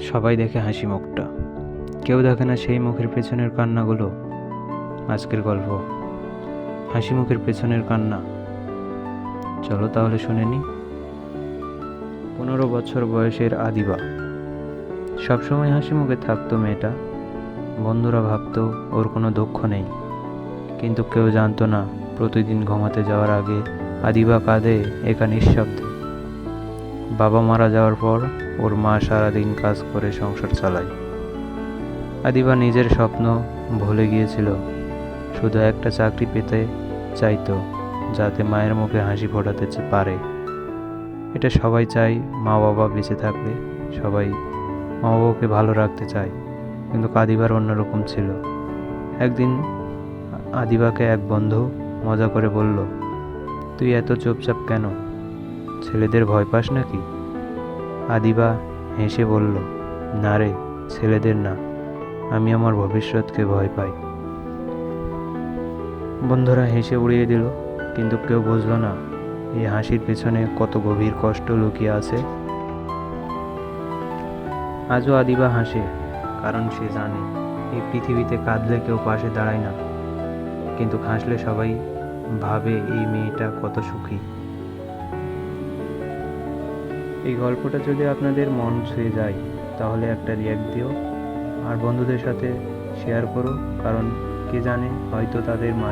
সবাই দেখে হাসি মুখটা, কেউ দেখে না সেই মুখের পেছনের কান্নাগুলো। আজকের গল্প হাসি মুখের পেছনের কান্না। চলো তাহলে শুনে নি। 15 বছর বয়সের আদিবা সবসময় হাসি মুখে থাকতো মেয়েটা। বন্ধুরা ভাবতো ওর কোনো দুঃখ নেই, কিন্তু কেউ জানতো না প্রতিদিন ঘুমাতে যাওয়ার আগে আদিবা কাঁদে একা নিঃশব্দে। বাবা মারা যাওয়ার পর ওর মা সারাদিন কাজ করে সংসার চালায়। আদিবা নিজের স্বপ্ন ভুলে গিয়েছিল, শুধু একটা চাকরি পেতে চাইতো যাতে মায়ের মুখে হাসি ফোটাতে পারে। এটা সবাই চায়, মা বাবা বেঁচে থাকলে সবাই মা বাবাকে ভালো রাখতে চায়, কিন্তু আদিবার অন্যরকম ছিল। একদিন আদিবাকে এক বন্ধু মজা করে বলল, তুই এত চুপচাপ কেন? ছেলেদের ভয় পাস নাকি? আদিবা হেসে বলল, না রে, ছেলেদের না, আমি আমার ভবিষ্যৎকে ভয় পাই। বন্ধুরা হেসে উড়িয়ে দিল, কিন্তু কেউ বুঝলো না এই হাসির পেছনে কত গভীর কষ্ট লুকিয়ে আছে। আজও আদিবা হাসে, কারণ সে জানে এই পৃথিবীতে কাঁদলে কেউ পাশে দাঁড়ায় না, কিন্তু হাসলে সবাই ভাবে এই মেয়েটা কত সুখী। এই গল্পটা যদি আপনাদের মন ছুঁয়ে যায় তাহলে একটা রিঅ্যাক্ট দিও, আর বন্ধুদের সাথে শেয়ার করো, কারণ কে জানে হয়তো তাদের মাঝে